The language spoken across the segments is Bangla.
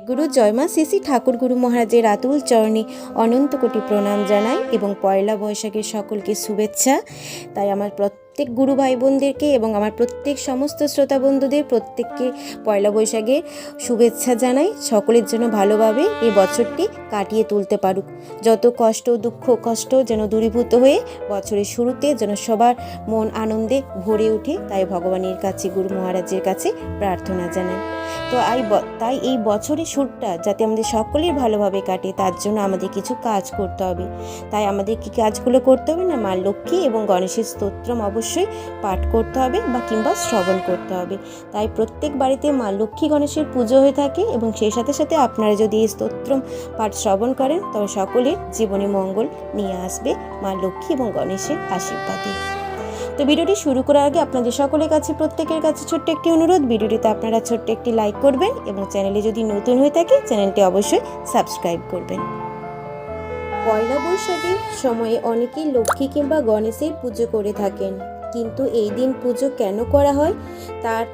গুরু জয় মা শ্রী শ্রী ঠাকুর গুরু মহারাজের আতুল চরণে অনন্ত কোটি প্রণাম জানাই এবং পয়লা বৈশাখের সকলকে শুভেচ্ছা। তাই আমার প্রত্যেক গুরু ভাই বোনদেরকে এবং আমার প্রত্যেক সমস্ত শ্রোতা বন্ধুদের প্রত্যেককে পয়লা বৈশাখের শুভেচ্ছা জানাই। সকলের জন্য ভালোভাবে এই বছরটি কাটিয়ে তুলতে পারুক, যত কষ্ট দুঃখ কষ্ট যেন দূরীভূত হয়ে বছরের শুরুতে যেন সবার মন আনন্দে ভরে ওঠে, তাই ভগবানের কাছে গুরু মহারাজের কাছে প্রার্থনা জানাই। তো তাই এই বছরের শুরুটা যাতে আমাদের সকলের ভালোভাবে কাটে তার জন্য আমাদের কিছু কাজ করতে হবে। তাই আমাদের কি কাজগুলো করতে হবে না, মা লক্ষ্মী এবং গণেশের স্তোত্রম অবশ্যই পাঠ করতে হবে বা কিংবা শ্রবণ করতে হবে। তাই প্রত্যেক বাড়িতে মা লক্ষ্মী গণেশের পুজো হয়ে থাকে এবং সেই সাথে সাথে আপনারা যদি এই স্তোত্রম পাঠ শ্রবণ করেন তবে সকলের জীবনে মঙ্গল নিয়ে আসবে মা লক্ষ্মী এবং গণেশের আশীর্বাদে। তো ভিডিওটি শুরু করার আগে আপনাদের সকলের কাছে প্রত্যেকের কাছে ছোট্ট একটি অনুরোধ, ভিডিওটিতে আপনারা ছোট্ট একটি লাইক করবেন এবং চ্যানেলে যদি নতুন হয়ে থাকে চ্যানেলটি অবশ্যই সাবস্ক্রাইব করবেন। পয়লা বৈশাখের সময়ে অনেকেই লক্ষ্মী কিংবা গণেশের পুজো করে থাকেন, কিন্তু এই দিন পুজো কেন করা হয় তার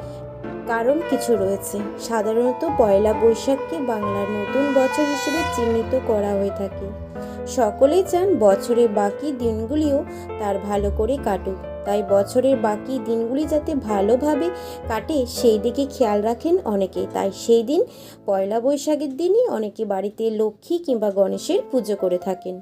কারণ কিছু রয়েছে। সাধারণত পয়লা বৈশাখকে বাংলার নতুন বছর হিসেবে চিহ্নিত করা হয়ে থাকে। সকলেই চান বছরের বাকি দিনগুলিও তার ভালো করে কাটুক, তাই বছরের বাকি দিনগুলি যাতে ভালোভাবে কাটে সেই দিকে খেয়াল রাখেন অনেকে। তাই সেই দিন পয়লা বৈশাখের দিনই অনেকে বাড়িতে লক্ষ্মী কিংবা গণেশের পুজো করে থাকেন।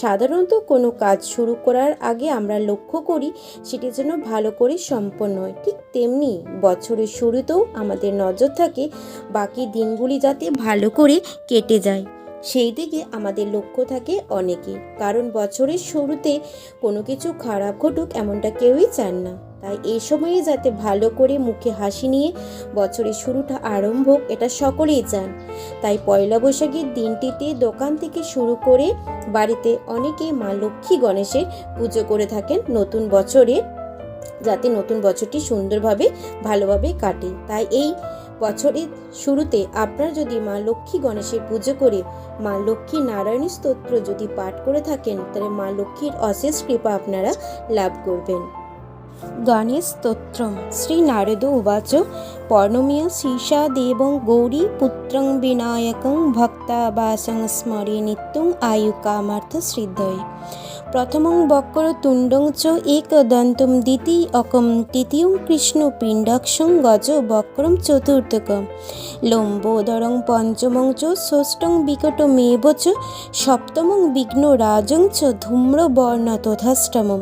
সাধারণত কোনো কাজ শুরু করার আগে আমরা লক্ষ্য করি সেটি যেন ভালো করে সম্পন্ন হয়, ঠিক তেমনি বছরের শুরুতেও আমাদের নজর থাকে বাকি দিনগুলি যাতে ভালো করে কেটে যায়, সেই দিকে আমাদের লক্ষ্য থাকে অনেকে। কারণ বছরের শুরুতে কোনো কিছু খারাপ ঘটুক এমনটা কেউই চান না। তাই এই সময়ে যাতে ভালো করে মুখে হাসি নিয়ে বছরের শুরুটা আরম্ভ হোক এটা সকলেই চান। তাই পয়লা বৈশাখের দিনটিতে দোকান থেকে শুরু করে বাড়িতে অনেকেই মা লক্ষ্মী গণেশের পুজো করে থাকেন নতুন বছরে, যাতে নতুন বছরটি সুন্দরভাবে ভালোভাবে কাটে। তাই এই বছরের শুরুতে আপনারা যদি মা লক্ষ্মী গণেশের পুজো করে মা লক্ষ্মী নারায়ণী স্তোত্র যদি পাঠ করে থাকেন তাহলে মা লক্ষ্মীর অশেষ কৃপা আপনারা লাভ করবেন। গণেশ স্তোত্রম শ্রী নারদ উবাচ পর্ণমীয় শীর্ষা দেবং গৌরী পুত্রং বিনায়কং ভক্তাবাসং স্মরে নিত্যং আয়ু কামার্থ সিদ্ধয়ে। প্রথমং বক্র তুণ্ডং চ একদন্তম দ্বিতীয়কম তৃতীয়ং কৃষ্ণপিণ্ডক্ষং গজ বক্রম চতুর্থকম লম্বোদরং পঞ্চমং চ ষষ্ঠং বিকটমেব চ সপ্তমং বিঘ্নরাজং চ ধূম্রবর্ণ তথাষ্টমম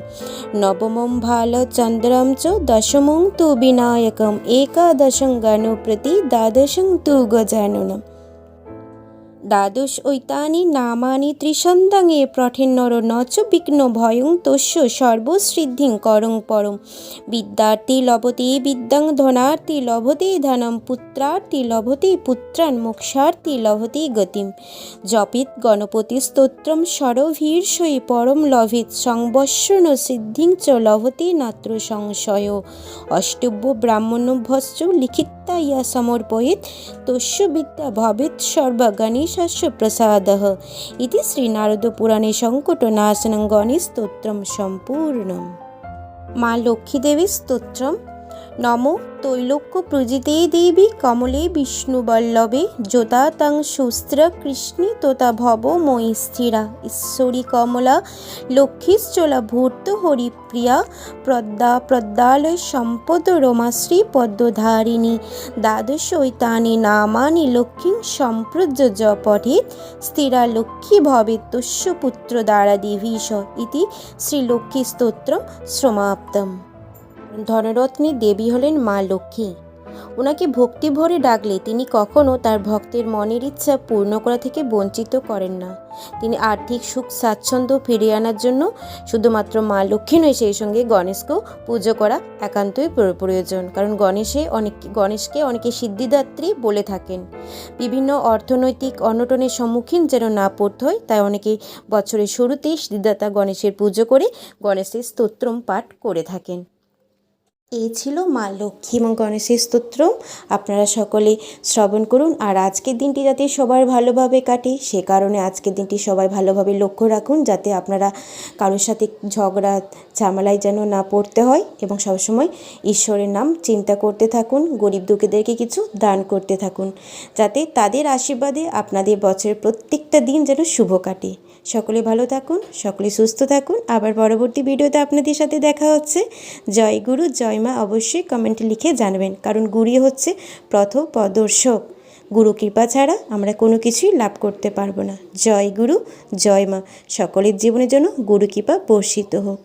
নবমং ভালচন্দ্রম চ দশমং তু বিনায়কম একাদশং গণপতি দ্বাদশং তু গজাননম। দ্বাদশ ঐতানি নামানি ত্রিসন্দাঙে প্রঠেন্নর নচ বিঘ্ন ভয়ং তস্য সর্বসিদ্ধিং করং পরম। বিদ্যার্থী লভতে বিদ্যাং ধনার্থী লভতে ধনম পুত্রার্থী লভতে পুত্রান মোক্ষার্থী লভতে গতিম। জপিত গণপতি স্তোত্রম সরভীর্ষয়ে পরম লভেত সংবৎসন সিদ্ধিং চ লভতে নাত্র সংশয়। অষ্টব্য ব্রাহ্মণভ্যশ্চ লিখিতা ইয়া সমর্পয়েত তস্য বিদ্যা ভবেত সর্বগণেশ প্রসাদঃ। ইতি শ্রী নারদ পুরাণে সংকটনাশনং গণেশ স্তোত্রম সম্পূর্ণম। মা লক্ষ্মী দেবী স্তোত্রম। নমো তৈলোক্য প্রজিতে দেবী কমলে বিষ্ণুবল্লভে যোতা তং সুস্ত্র কৃষ্ণী তোতা ভব ময়ী স্থিরা। ঈশ্বরী কমলা লক্ষ্মীশ্চলা ভূর্ত হরিপ্রিয়া প্রদ্যা প্রদ্যালয় সম্পদ রমাশ্রী পদ্মধারিণী। দ্বাদশ ঐতানি নামানি লক্ষ্মীং সম্প্রজ্য পঠেত স্থিরা লক্ষ্মী ভবেত তস্য পুত্র দ্বারা দিভীষ। ইতি শ্রীলক্ষ্মী স্তোত্রম সমাপ্তম। ধনরত্নী দেবী হলেন মা লক্ষ্মী। ওনাকে ভক্তি ভরে ডাকলে তিনি কখনো তার ভক্তের মনের ইচ্ছা পূর্ণ করা থেকে বঞ্চিত করেন না। তিনি আর্থিক সুখ স্বাচ্ছন্দ্য ফিরিয়ে আনার জন্য শুধুমাত্র মা লক্ষ্মী নয়, সেই সঙ্গে গণেশকেও পুজো করা একান্তই প্রয়োজন। কারণ গণেশকে অনেকে সিদ্ধিদাত্রী বলে থাকেন। বিভিন্ন অর্থনৈতিক অনটনের সম্মুখীন যেন না পড়তে হয় তাই অনেকে বছরের শুরুতেই সিদ্ধিদাতা গণেশের পুজো করে গণেশের স্তোত্রম পাঠ করে থাকেন। এই ছিল মা লক্ষ্মী এবং গণেশের স্তোত্র। আপনারা সকলে শ্রবণ করুন। আর আজকের দিনটি যাতে সবার ভালোভাবে কাটে সে কারণে আজকের দিনটি সবাই ভালোভাবে লক্ষ্য রাখুন, যাতে আপনারা কারোর সাথে ঝগড়া ঝামেলায় যেন না পড়তে হয়, এবং সবসময় ঈশ্বরের নাম চিন্তা করতে থাকুন, গরিব দুঃখীদেরকে কিছু দান করতে থাকুন, যাতে তাদের আশীর্বাদে আপনাদের বছরের প্রত্যেকটা দিন যেন শুভ কাটে। সকলে ভালো থাকুন, সকলে সুস্থ থাকুন। আবার পরবর্তী ভিডিওতে আপনাদের সাথে দেখা হচ্ছে। জয় গুরু জয় মা অবশ্যই কমেন্টে লিখে জানাবেন, কারণ গুরুই হচ্ছে পথপ্রদর্শক। গুরু কৃপা ছাড়া আমরা কোনো কিছুই লাভ করতে পারবো না। জয় গুরু জয় মা। সকলের জীবনের জন্য গুরু কৃপা বর্ষিত হোক।